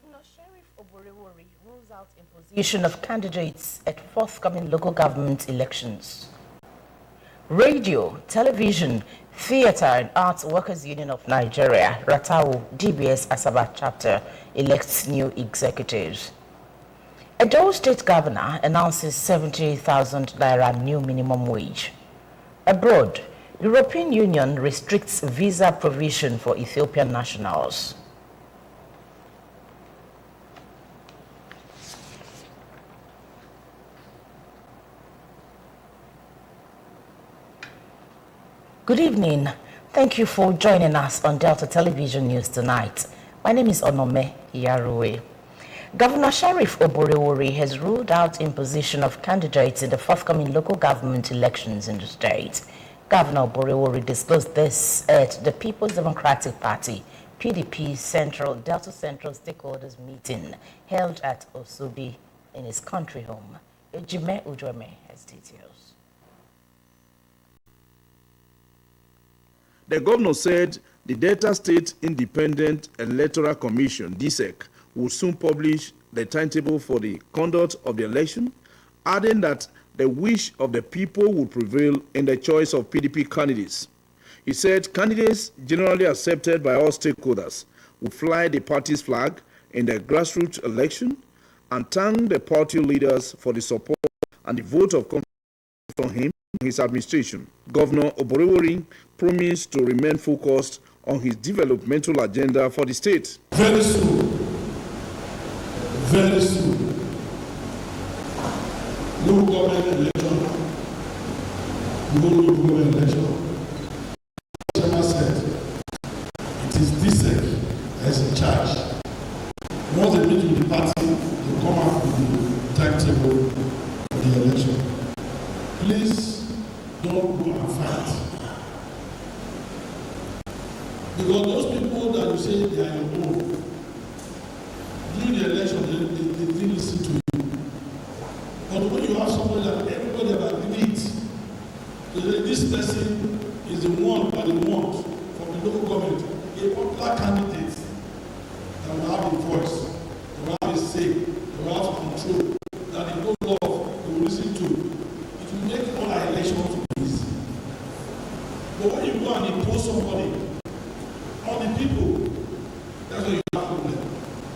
Governor Sheriff Oborewori rules out imposition of candidates at forthcoming local government elections. Radio, television, theatre and arts workers union of Nigeria, Ratau DBS Asaba chapter elects new executives. Edo State Governor announces 70,000 naira new minimum wage. Abroad, European Union restricts visa provision for Ethiopian nationals. Good evening. Thank you for joining us on Delta Television News tonight. My name is Onome Yaruwe. Governor Sheriff Oborewori has ruled out imposition of candidates in the forthcoming local government elections in the state. Governor Oborewori disclosed this at the People's Democratic Party, PDP Central Delta Central Stakeholders Meeting held at Osubi in his country home. Ejime Ujweme has details. The governor said the Delta State Independent Electoral Commission, DSEC, will soon publish the timetable for the conduct of the election, adding that the wish of the people will prevail in the choice of PDP candidates. He said candidates generally accepted by all stakeholders will fly the party's flag in the grassroots election and thank the party leaders for the support and the vote of confidence from him and his administration. Governor Oborewori promised to remain focused on his developmental agenda for the state. Very soon, local government election, local government election. Chairman said it is DSEC that is in charge. Once they meet with the party, they come up with the timetable for the election. Please don't go and fight. Because those people that you say they are your own, during the election, they didn't listen to you. But when you have somebody that everybody have agreed, this person is the one that they want from the local government, a popular candidate that will have a voice, that will have a say, that will have control, that the whole law will listen to. It will make all our elections easy. But when you go and impose somebody on the people, that's what you have a problem.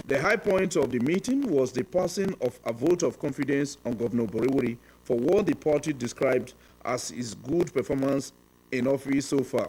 The high point of the meeting was the passing of a vote of confidence on Governor Oborewori for what the party described as his good performance in office so far.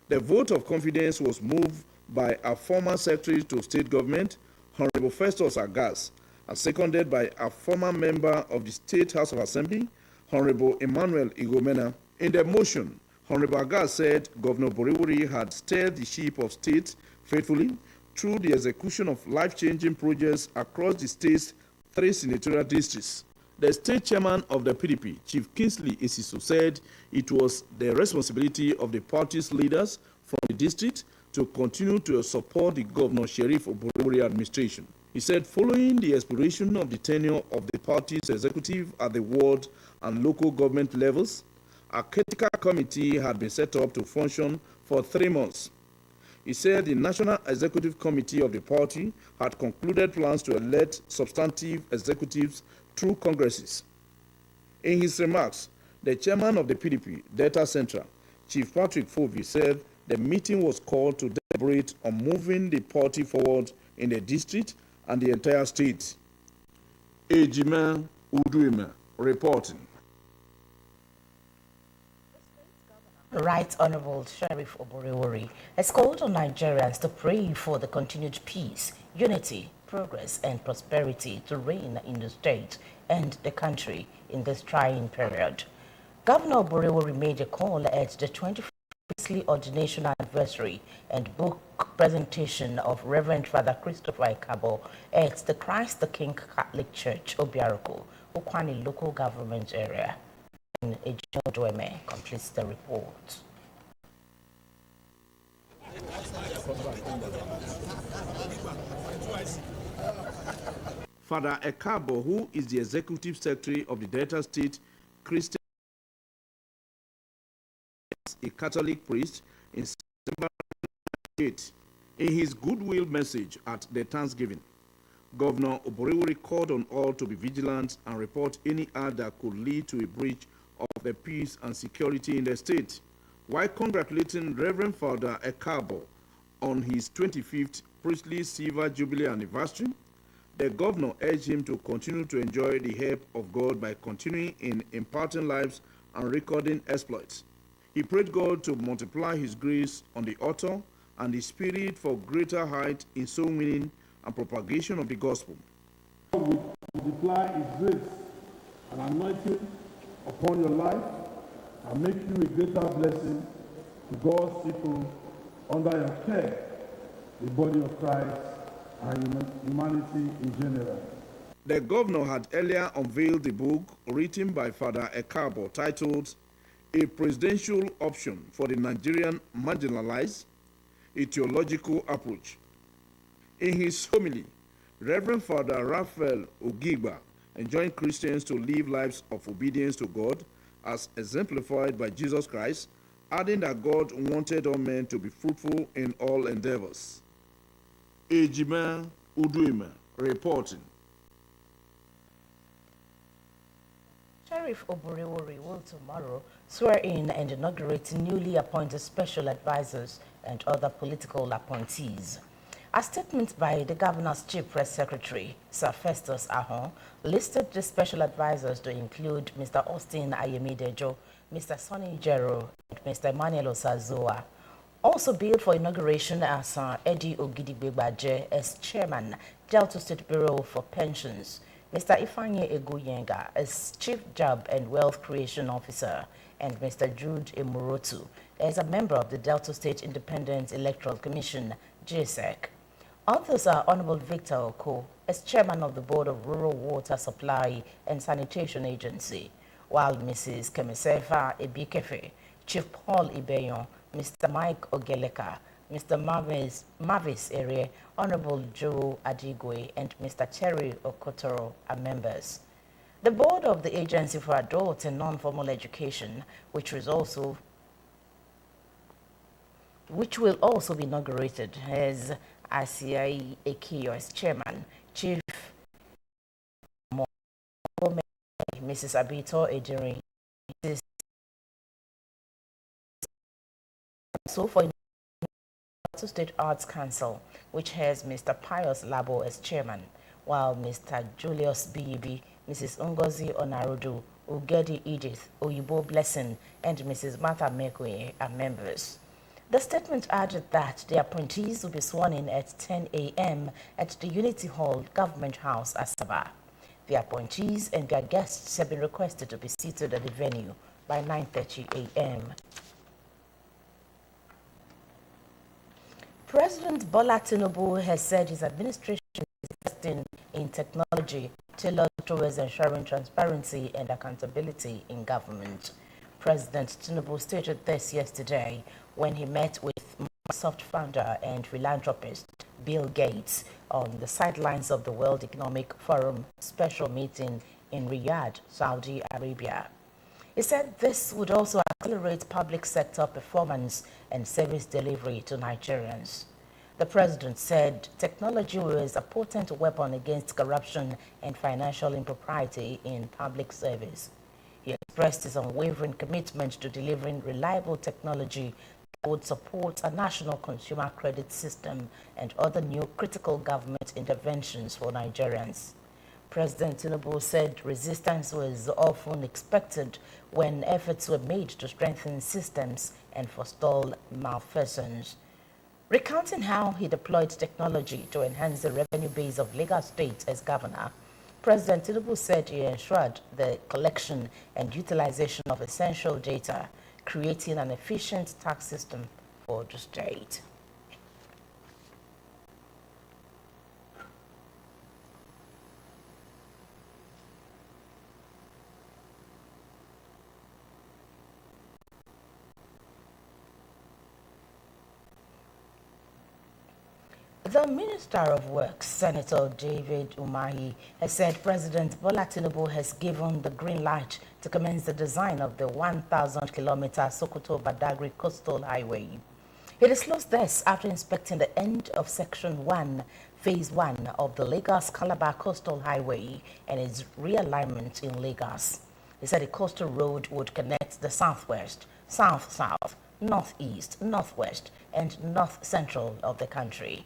The vote of confidence was moved by a former Secretary to State Government, Honorable Festus Agas, and seconded by a former member of the State House of Assembly, Honorable Emmanuel Igomena. In the motion, Honorable Agas said Governor Oborewori had steered the ship of state faithfully through the execution of life-changing projects across the state's 3 senatorial districts. The state chairman of the PDP, Chief Kingsley Isiso, said it was the responsibility of the party's leaders from the district to continue to support the Governor Sheriff Oborewori administration. He said following the expiration of the tenure of the party's executive at the ward and local government levels, a critical committee had been set up to function for 3 months. He said the National Executive Committee of the party had concluded plans to elect substantive executives through congresses. In his remarks, the chairman of the PDP, Delta Central, Chief Patrick Fobi, said the meeting was called to deliberate on moving the party forward in the district and the entire state. Ejime Uduime reporting. Right Honorable Sheriff Oborewori has called on Nigerians to pray for the continued peace, unity, progress, and prosperity to reign in the state and the country in this trying period. Governor Oborewori made a call at the 21st priestly ordination anniversary and book presentation of Reverend Father Christopher Ikabo at the Christ the King Catholic Church, Obiaruku, Okwani local government area. Ejime Ujweme completes the report. Father Ekabo, who is the executive secretary of the Delta State Christian, a Catholic priest in September 8, in his goodwill message at the Thanksgiving, Governor Oborewori called on all to be vigilant and report any act that could lead to a breach of the peace and security in the state, while congratulating Reverend Father Ekabo on his 25th priestly silver jubilee anniversary. The governor urged him to continue to enjoy the help of God by continuing in imparting lives and recording exploits. He prayed God to multiply his grace on the author and the spirit for greater height in soul winning and propagation of the gospel. God will multiply his grace and anointing upon your life and make you a greater blessing to God's people under your care, the body of Christ and humanity in general. The governor had earlier unveiled the book written by Father Ekabo titled A Presidential Option for the Nigerian Marginalized, a Theological Approach. In his homily, Reverend Father Raphael Ogigba enjoined Christians to live lives of obedience to God as exemplified by Jesus Christ, adding that God wanted all men to be fruitful in all endeavors. Ejima Uduima reporting. Sheriff Oborewori will tomorrow swear in and inaugurate newly appointed special advisors and other political appointees. A statement by the governor's chief press secretary, Sir Festus Ahon, listed the special advisors to include Mr. Austin Ayemidejo, Mr. Sonny Jero, and Mr. Emmanuel Osazoa. Also billed for inauguration as Eddie Ogidigbebaje as chairman, Delta State Bureau for Pensions, Mr. Ifanye Egoyenga as Chief Job and Wealth Creation Officer, and Mr. Jude Emurotu as a member of the Delta State Independent Electoral Commission, JSEC. Others are Honorable Victor Oko as Chairman of the Board of Rural Water Supply and Sanitation Agency, while Mrs. Kemisefa Ebikefe, Chief Paul Ibeyon, Mr. Mike Ogeleka, Mr. Mavis Ere, Honorable Joe Adigwe, and Mr. Terry Okotoro are members. The board of the Agency for Adult and Non-Formal Education, which will also be inaugurated, has Asiai Ekiyo as chairman, Chief Mrs. Abito Ejiri, so for Delta State Arts Council, which has Mr. Pius Labo as chairman, while Mr. Julius Bibi, Mrs. Ngozi Onarudu, Ugedi Edith, Oyibo Blessing, and Mrs. Martha Mekwe are members. The statement added that the appointees will be sworn in at 10 a.m. at the Unity Hall, Government House, Asaba. The appointees and their guests have been requested to be seated at the venue by 9:30 a.m. President Bola Tinubu has said his administration is investing in technology tailored towards ensuring transparency and accountability in government. President Tinubu stated this yesterday when he met with Microsoft founder and philanthropist Bill Gates on the sidelines of the World Economic Forum special meeting in Riyadh, Saudi Arabia. He said this would also accelerate public sector performance and service delivery to Nigerians. The president said technology was a potent weapon against corruption and financial impropriety in public service. He expressed his unwavering commitment to delivering reliable technology that would support a national consumer credit system and other new critical government interventions for Nigerians. President Tinubu said resistance was often expected when efforts were made to strengthen systems and forestall malfeasance. Recounting how he deployed technology to enhance the revenue base of Lagos State as governor, President Tinubu said he ensured the collection and utilization of essential data, creating an efficient tax system for the state. The Minister of Works, Senator David Umahi, has said President Bola Tinubu has given the green light to commence the design of the 1,000-kilometer Sokoto-Badagry Coastal Highway. He disclosed this after inspecting the end of Section 1, Phase 1 of the Lagos-Calabar Coastal Highway and its realignment in Lagos. He said the coastal road would connect the southwest, south-south, northeast, northwest, and north-central of the country.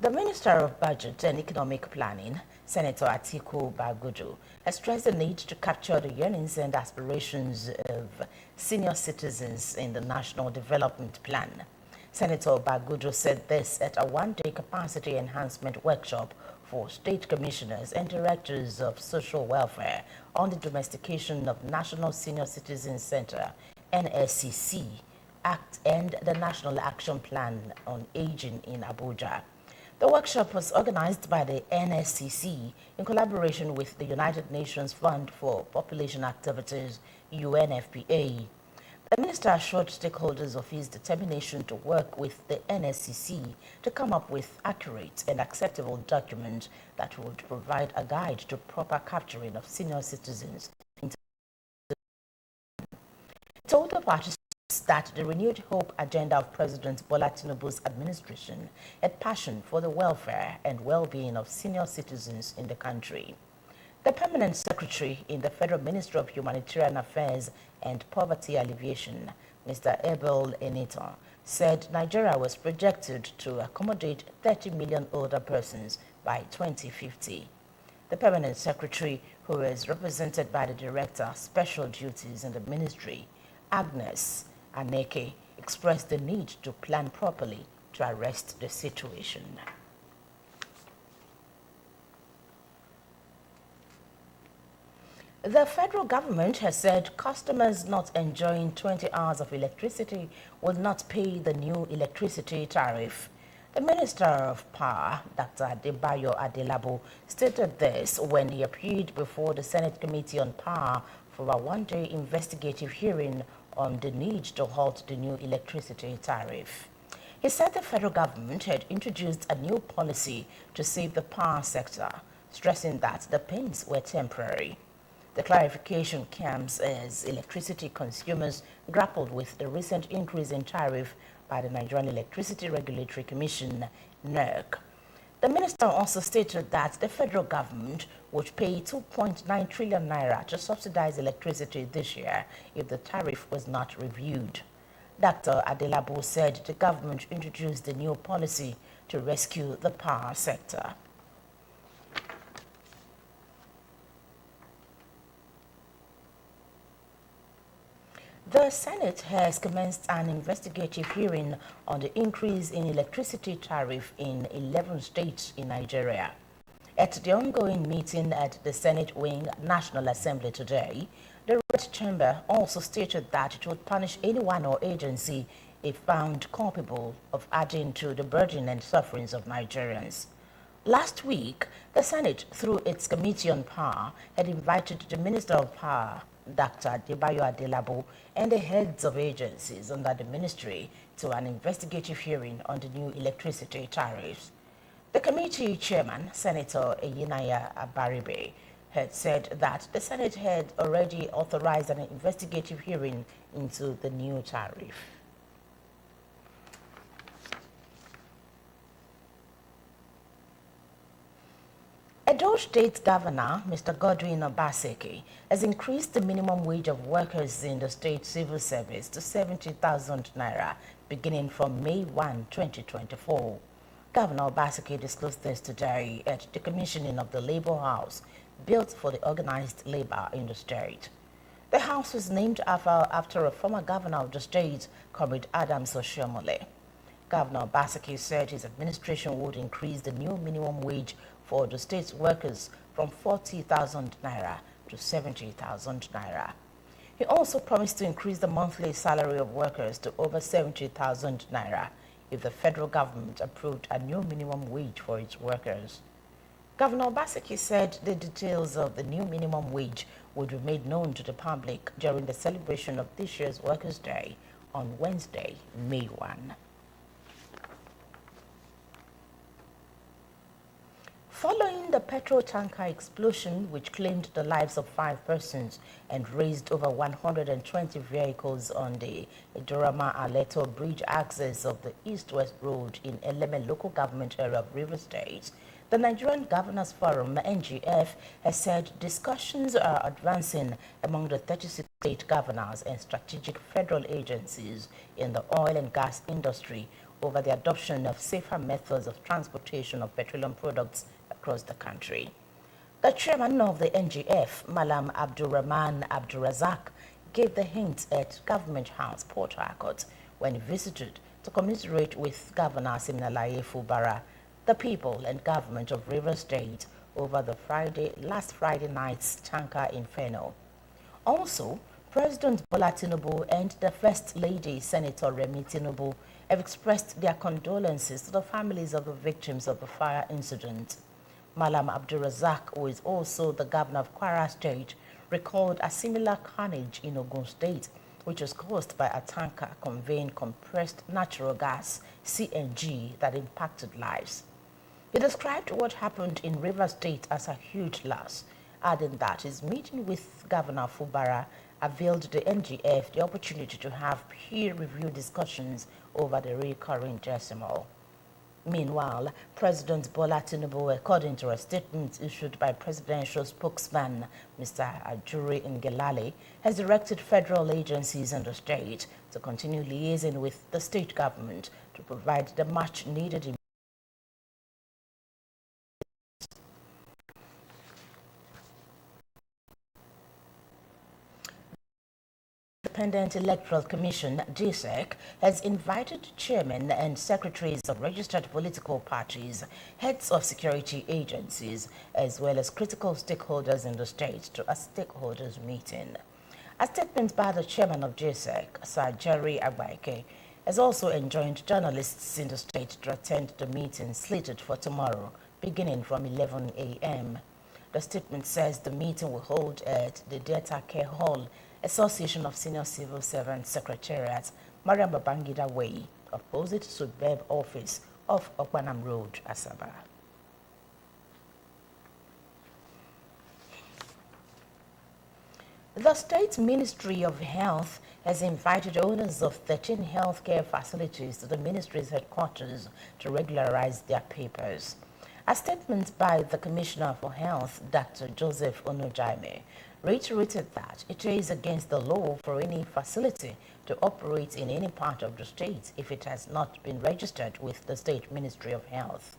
The Minister of Budget and Economic Planning, Senator Atiku Bagudu, has stressed the need to capture the yearnings and aspirations of senior citizens in the National Development Plan. Senator Bagudu said this at a one-day capacity enhancement workshop for state commissioners and directors of social welfare on the domestication of National Senior Citizens Center, NSCC, Act and the National Action Plan on Aging in Abuja. The workshop was organized by the NSCC in collaboration with the United Nations Fund for Population Activities, UNFPA. The minister assured stakeholders of his determination to work with the NSCC to come up with accurate and acceptable documents that would provide a guide to proper capturing of senior citizens. He told the participants that the renewed hope agenda of President Bola Tinubu's administration had passion for the welfare and well-being of senior citizens in the country. The permanent secretary in the Federal Ministry of Humanitarian Affairs and Poverty Alleviation, Mr. Abel Enito, said Nigeria was projected to accommodate 30 million older persons by 2050. The permanent secretary, who is represented by the Director of Special Duties in the ministry, Agnes Aneke, expressed the need to plan properly to arrest the situation. The federal government has said customers not enjoying 20 hours of electricity will not pay the new electricity tariff. The Minister of Power, Dr. Adebayo Adelabu, stated this when he appeared before the Senate Committee on Power for a one-day investigative hearing on the need to halt the new electricity tariff. He said the federal government had introduced a new policy to save the power sector, stressing that the pains were temporary. The clarification comes as electricity consumers grappled with the recent increase in tariff by the Nigerian Electricity Regulatory Commission, NERC. The minister also stated that the federal government would pay 2.9 trillion naira to subsidize electricity this year if the tariff was not reviewed. Dr. Adelabu said the government introduced the new policy to rescue the power sector. The Senate has commenced an investigative hearing on the increase in electricity tariff in 11 states in Nigeria. At the ongoing meeting at the Senate Wing National Assembly today, the Red Chamber also stated that it would punish anyone or agency if found culpable of adding to the burden and sufferings of Nigerians. Last week, the Senate, through its Committee on Power, had invited the Minister of Power, Dr. Adebayo Adelabu, and the heads of agencies under the ministry to an investigative hearing on the new electricity tariffs. The committee chairman, Senator Eyinaya Abaribe, had said that the Senate had already authorized an investigative hearing into the new tariff. Edo State Governor, Mr. Godwin Obaseki, has increased the minimum wage of workers in the state civil service to 70,000 naira beginning from May 1, 2024. Governor Obaseki disclosed this today at the commissioning of the Labour House, built for the organized labor in the state. The house was named after a former governor of the state, Comrade Adams Oshiomhole. Governor Obaseki said his administration would increase the new minimum wage for the state's workers from 40,000 naira to 70,000 naira. He also promised to increase the monthly salary of workers to over 70,000 naira if the federal government approved a new minimum wage for its workers. Governor Obaseki said the details of the new minimum wage would be made known to the public during the celebration of this year's Workers' Day on Wednesday, May 1. Following the petrol tanker explosion, which claimed the lives of 5 persons and razed over 120 vehicles on the Idorama-Aleto bridge axis of the East-West Road in Eleme local government area of Rivers State, the Nigerian Governors Forum, NGF, has said discussions are advancing among the 36 state governors and strategic federal agencies in the oil and gas industry over the adoption of safer methods of transportation of petroleum products across the country. The chairman of the NGF, Malam Abdulrahman Abdulrazak, gave the hint at Government House, Port Harcourt, when he visited to commiserate with Governor Siminalayi Fubara, the people and government of Rivers State over the last Friday night's tanker inferno. Also, President Bola Tinubu and the First Lady, Senator Remi Tinubu, have expressed their condolences to the families of the victims of the fire incident. Malam Abdulrazak, who is also the governor of Kwara State, recalled a similar carnage in Ogun State, which was caused by a tanker conveying compressed natural gas, CNG, that impacted lives. He described what happened in Rivers State as a huge loss, adding that his meeting with Governor Fubara availed the NGF the opportunity to have peer-reviewed discussions over the recurring decimal. Meanwhile, President Bola Tinubu, according to a statement issued by presidential spokesman Mr. Ajuri Ngelale, has directed federal agencies in the state to continue liaising with the state government to provide the much-needed Independent Electoral Commission, DSEC, has invited chairmen and secretaries of registered political parties, heads of security agencies, as well as critical stakeholders in the state to a stakeholders meeting. A statement by the chairman of DSEC, Sir Jerry Agbaike, has also enjoined journalists in the state to attend the meeting slated for tomorrow, beginning from 11 a.m. The statement says the meeting will hold at the Data Care Hall, Association of Senior Civil Servants Secretariat, Mariam Babangida Way, opposite Suburb Office of Okpanam Road, Asaba. The State Ministry of Health has invited owners of 13 healthcare facilities to the ministry's headquarters to regularize their papers. A statement by the Commissioner for Health, Dr. Joseph Onojaime, reiterated that it is against the law for any facility to operate in any part of the state if it has not been registered with the State Ministry of Health.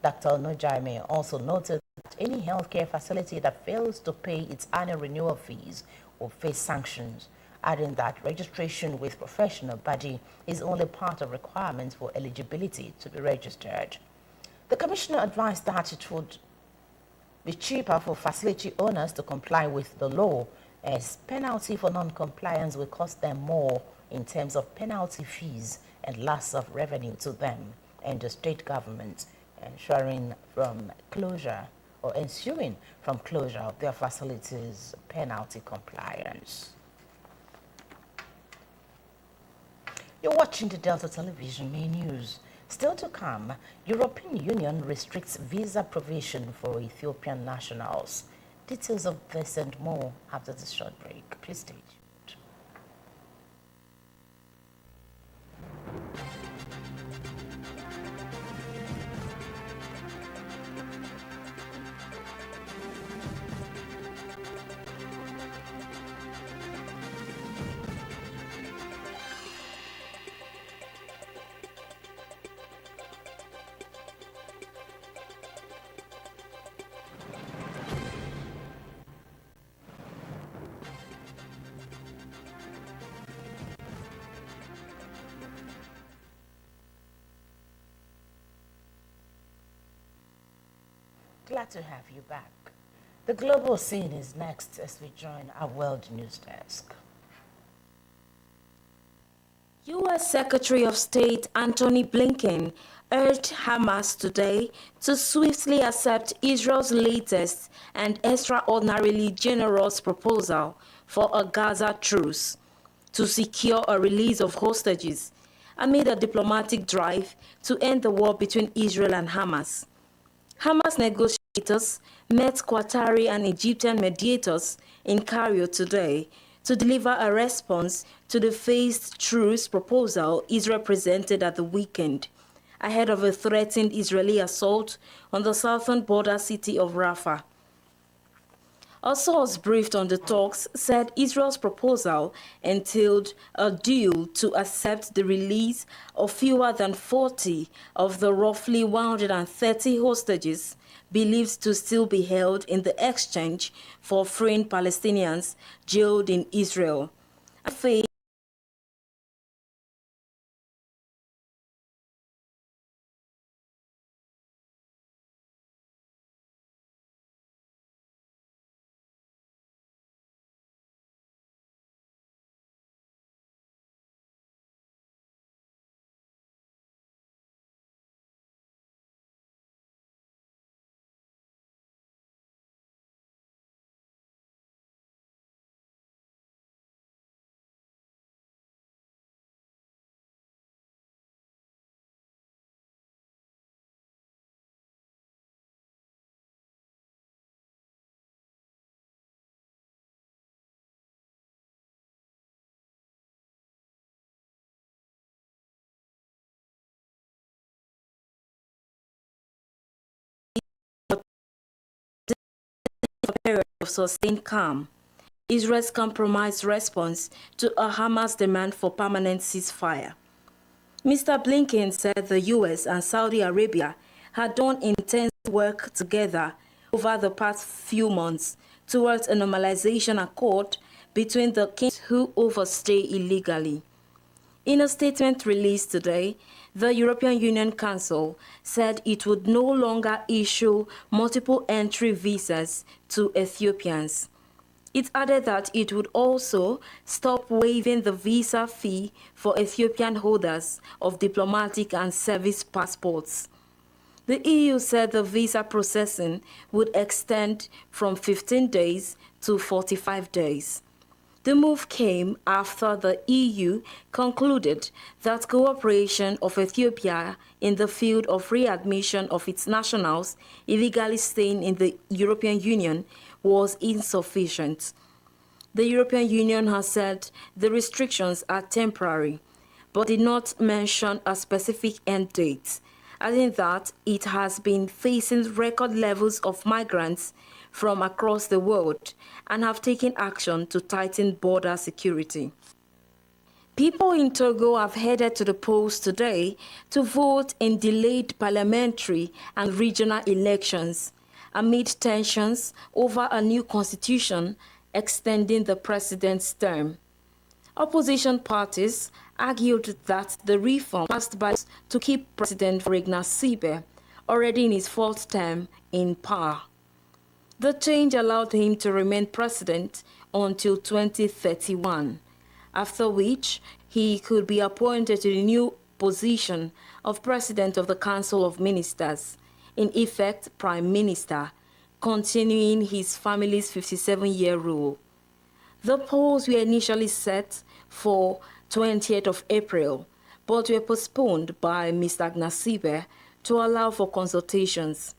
Dr. Onojaime also noted that any healthcare facility that fails to pay its annual renewal fees will face sanctions, adding that registration with professional body is only part of requirements for eligibility to be registered. The Commissioner advised that it would be cheaper for facility owners to comply with the law, as penalty for non-compliance will cost them more in terms of penalty fees and loss of revenue to them and the state government, ensuing from closure of their facilities penalty compliance. You're watching the Delta Television Main News. Still to come, European Union restricts visa provision for Ethiopian nationals. Details of this and more after this short break. Please stay tuned. Glad to have you back. The global scene is next as we join our World News Desk. U.S. Secretary of State Antony Blinken urged Hamas today to swiftly accept Israel's latest and extraordinarily generous proposal for a Gaza truce to secure a release of hostages amid a diplomatic drive to end the war between Israel and Hamas. Hamas negotiations mediators met Qatari and Egyptian mediators in Cairo today to deliver a response to the phased truce proposal Israel presented at the weekend, ahead of a threatened Israeli assault on the southern border city of Rafah. A source briefed on the talks said Israel's proposal entailed a deal to accept the release of fewer than 40 of the roughly 130 hostages believed to still be held in the exchange for freeing Palestinians jailed in Israel. A period of sustained calm, Israel's compromised response to a Hamas demand for permanent ceasefire. Mr. Blinken said the U.S. and Saudi Arabia had done intense work together over the past few months towards a normalization accord between the kings who overstay illegally. In a statement released today, the European Union Council said it would no longer issue multiple entry visas to Ethiopians. It added that it would also stop waiving the visa fee for Ethiopian holders of diplomatic and service passports. The EU said the visa processing would extend from 15 days to 45 days. The move came after the EU concluded that cooperation of Ethiopia in the field of readmission of its nationals illegally staying in the European Union was insufficient. The European Union has said the restrictions are temporary, but did not mention a specific end date, adding that it has been facing record levels of migrants from across the world and have taken action to tighten border security. People in Togo have headed to the polls today to vote in delayed parliamentary and regional elections amid tensions over a new constitution extending the president's term. Opposition parties argued that the reform passed by to keep President Faure Gnassingbé, already in his fourth term, in power. The change allowed him to remain president until 2031, after which he could be appointed to the new position of President of the Council of Ministers, in effect Prime Minister, continuing his family's 57-year rule. The polls were initially set for 20th of April, but were postponed by Mr. Gnassingbé to allow for consultations.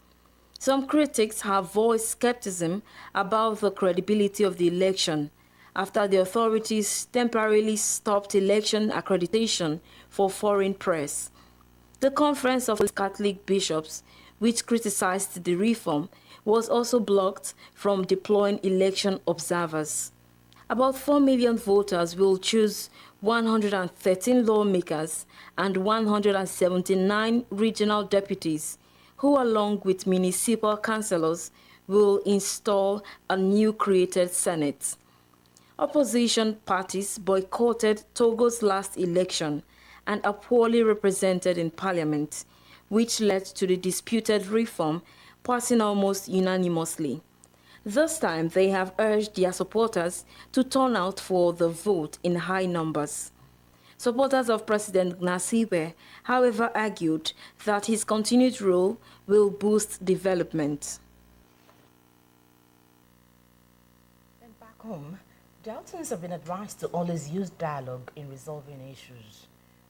Some critics have voiced skepticism about the credibility of the election after the authorities temporarily stopped election accreditation for foreign press. The Conference of Catholic Bishops, which criticized the reform, was also blocked from deploying election observers. About 4 million voters will choose 113 lawmakers and 179 regional deputies, who along with municipal councillors will install a new created Senate. Opposition parties boycotted Togo's last election and are poorly represented in parliament, which led to the disputed reform passing almost unanimously. This time, they have urged their supporters to turn out for the vote in high numbers. Supporters of President Gnassingbé, however, argued that his continued rule will boost development. And back home, Deltans have been advised to always use dialogue in resolving issues.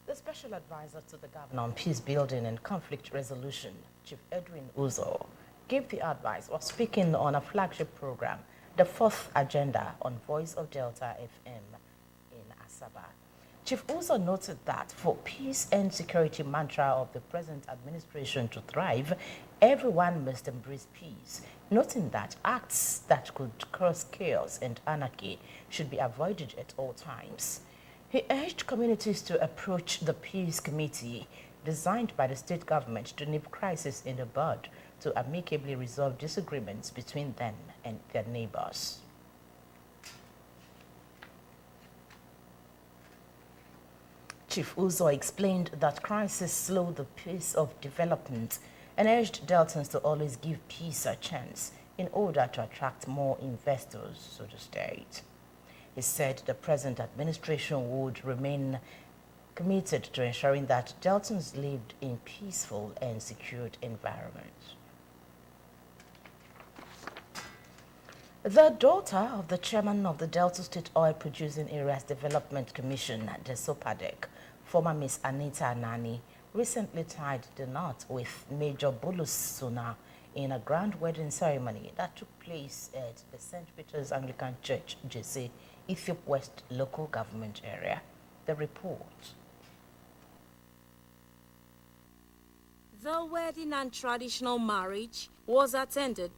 The Special Advisor to the Governor on Peace Building and Conflict Resolution, Chief Edwin Uzo, gave the advice while speaking on a flagship program, the fourth agenda on Voice of Delta FM in Asaba. Chief Uzo noted that for peace and security mantra of the present administration to thrive, everyone must embrace peace, noting that acts that could cause chaos and anarchy should be avoided at all times. He urged communities to approach the Peace Committee designed by the state government to nip crisis in the bud to amicably resolve disagreements between them and their neighbors. Chief Uzo explained that crisis slowed the pace of development and urged Deltans to always give peace a chance in order to attract more investors to the state. He said the present administration would remain committed to ensuring that Deltans lived in peaceful and secured environments. The daughter of the chairman of the Delta State Oil Producing Areas Development Commission, the SOPADEC, former Miss Anita Anani, recently tied the knot with Major Bulus Suna in a grand wedding ceremony that took place at the St. Peter's Anglican Church, Jesse, Ethiop West local government area. The report. The wedding and traditional marriage was attended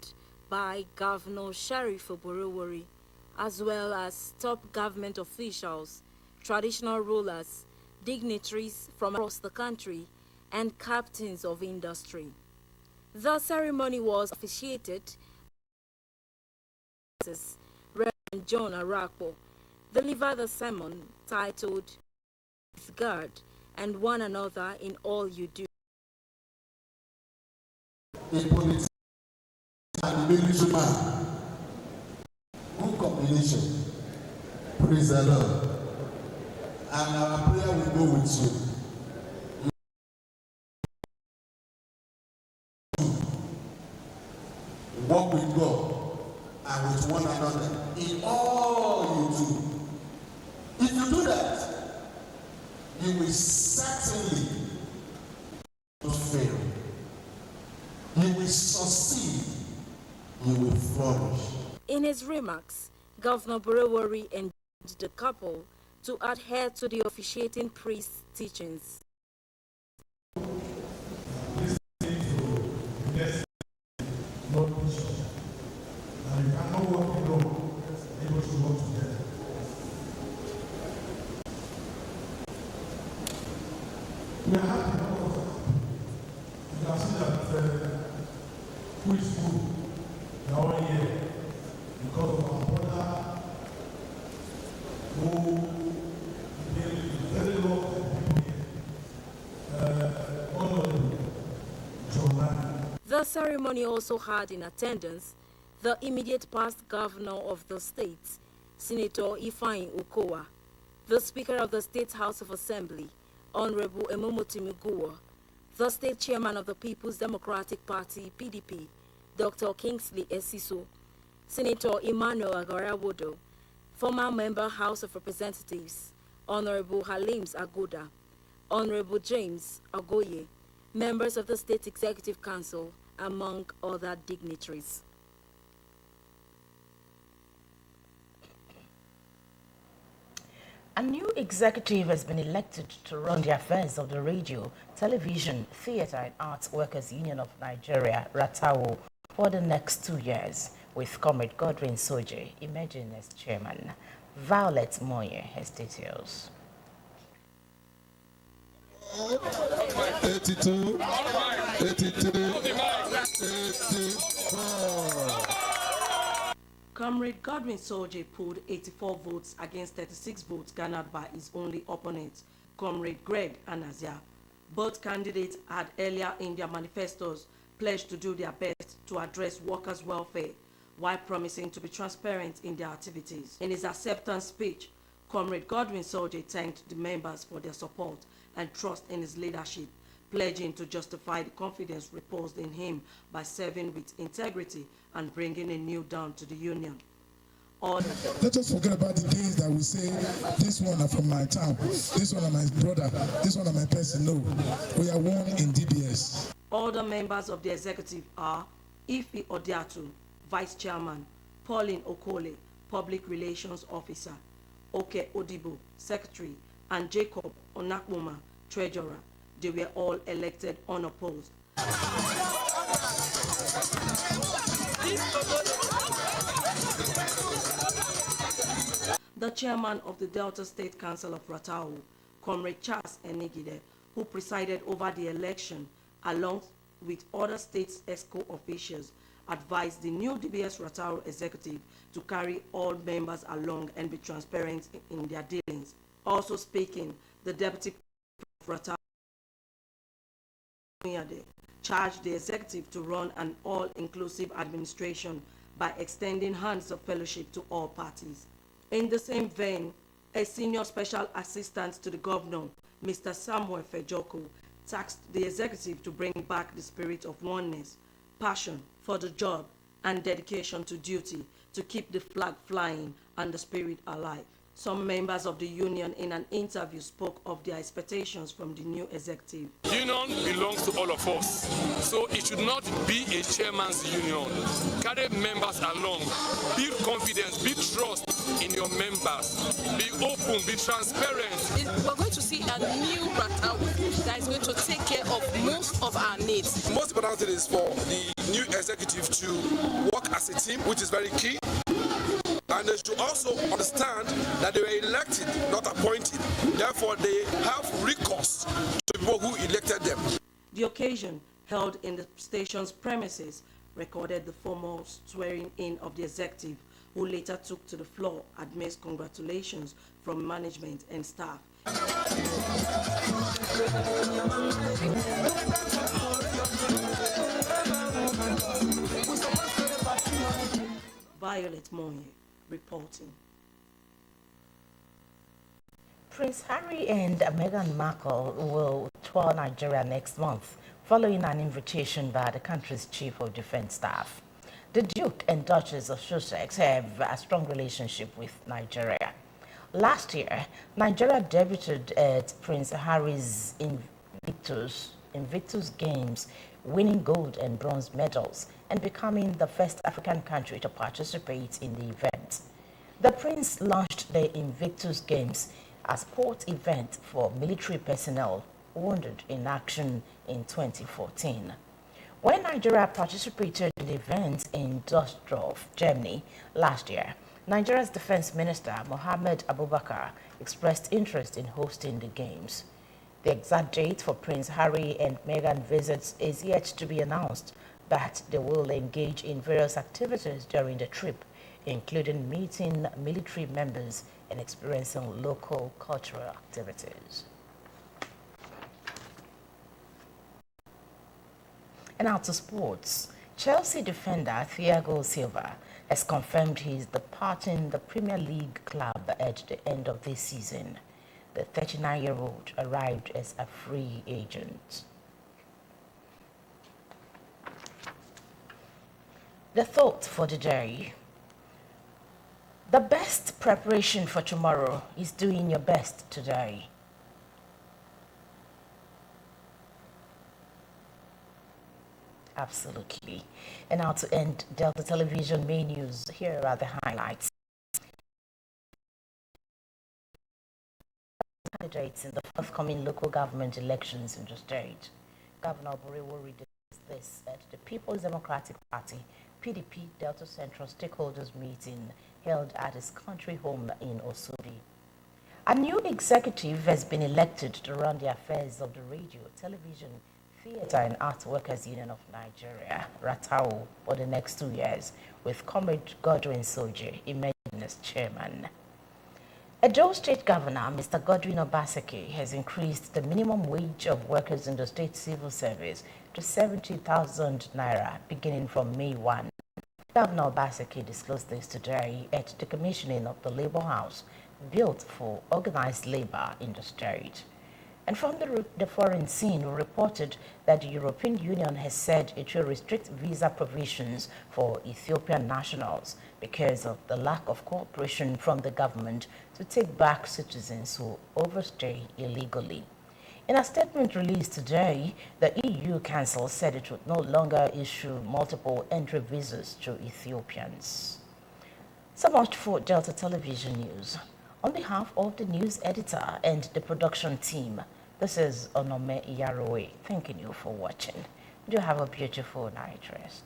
by Governor Sheriff Oborowori, as well as top government officials, traditional rulers, dignitaries from across the country, and captains of industry. The ceremony was officiated by Reverend John Arakpo, delivered the sermon titled "With God and One Another in All You Do." And military man. Good combination. Praise the Lord. And our prayer will go with you. Walk with God and with one another in all you do. If you do that, you will certainly not fail. You will succeed. You will flourish. In his remarks, Governor Oborowori encouraged the couple to adhere to the officiating priest's teachings. We are happy you can see that who is good now here because of our brother who very long The ceremony also had in attendance the immediate past governor of the state, Senator Ifeanyi Okowa, the Speaker of the State House of Assembly, Honorable Emomoti Miguwa, the State Chairman of the People's Democratic Party, PDP, Dr. Kingsley Esiso, Senator Emmanuel Agarawodo, former Member House of Representatives, Honorable Halims Agoda, Honorable James Agoye, members of the State Executive Council, among other dignitaries. A new executive has been elected to run the affairs of the Radio, Television, Theatre and Arts Workers Union of Nigeria, RATAWO, for the next 2 years, with Comrade Godwin Soje emerging as chairman. Violet Moye has details. 82, 83, 84. Comrade Godwin Soje pulled 84 votes against 36 votes garnered by his only opponent, Comrade Greg Anazia. Both candidates had earlier in their manifestos pledged to do their best to address workers' welfare while promising to be transparent in their activities. In his acceptance speech, Comrade Godwin Soje thanked the members for their support and trust in his leadership, pledging to justify the confidence reposed in him by serving with integrity and bringing a new dawn to the union. Let us forget about the days that we say, this one are from my town, this one are my brother, this one are my person. No, we are one in DBS. Other members of the executive are Ife Odiatu, Vice Chairman, Pauline Okole, Public Relations Officer, Oke Odibo, Secretary, and Jacob Onakboma, Treasurer. They were all elected unopposed. The chairman of the Delta State Council of Ratau, Comrade Charles Enigide, who presided over the election, along with other states' ESCO officials, advised the new DBS Ratau executive to carry all members along and be transparent in their dealings. Also speaking, the deputy of Ratau charged the executive to run an all-inclusive administration by extending hands of fellowship to all parties. In the same vein, a senior special assistant to the governor, Mr. Samuel Fejoko, tasked the executive to bring back the spirit of oneness, passion for the job, and dedication to duty to keep the flag flying and the spirit alive. Some members of the union in an interview spoke of their expectations from the new executive. Union belongs to all of us, so it should not be a chairman's union. Carry members along, build confidence, build trust in your members, be open, be transparent. We're going to see a new Ratau that is going to take care of most of our needs. Most important thing is for the new executive to work as a team, which is very key. And they should also understand that they were elected, not appointed. Therefore, they have recourse to people who elected them. The occasion, held in the station's premises, recorded the formal swearing-in of the executive, who later took to the floor amidst congratulations from management and staff. Violet Moye reporting. Prince Harry and Meghan Markle will tour Nigeria next month, following an invitation by the country's Chief of Defense Staff. The Duke and Duchess of Sussex have a strong relationship with Nigeria. Last year, Nigeria debuted at Prince Harry's Invictus Games, winning gold and bronze medals and becoming the first African country to participate in the event. The Prince launched the Invictus Games, a sport event for military personnel wounded in action in 2014. When Nigeria participated in the event in Düsseldorf, Germany last year, Nigeria's Defense Minister Mohammed Abubakar expressed interest in hosting the Games. The exact date for Prince Harry and Meghan visits is yet to be announced, but they will engage in various activities during the trip, including meeting military members and experiencing local cultural activities. And now to sports. Chelsea defender Thiago Silva has confirmed he is departing the Premier League club at the end of this season. The 39-year-old arrived as a free agent. The thought for the day. The best preparation for tomorrow is doing your best today. Absolutely. And now to end Delta Television main news, here are the highlights. Candidates in the forthcoming local government elections in the state. Governor Borewori discussed this at the People's Democratic Party PDP Delta Central Stakeholders Meeting held at his country home in Osodi. A new executive has been elected to run the affairs of the Radio, Television, Theatre and Art Workers Union of Nigeria, Ratau, for the next 2 years, with Comrade Godwin Soje emerging as chairman. Edo State Governor Mr. Godwin Obaseki has increased the minimum wage of workers in the state civil service to 70,000 naira beginning from May 1. Governor Obaseki disclosed this today at the commissioning of the Labour House built for organized labor in the state. And from the foreign scene, we reported that the European Union has said it will restrict visa provisions for Ethiopian nationals because of the lack of cooperation from the government to take back citizens who overstay illegally. In a statement released today, the EU Council said it would no longer issue multiple entry visas to Ethiopians. So much for Delta Television News. On behalf of the news editor and the production team, this is Onome Iyarowe thanking you for watching. Do have a beautiful night rest.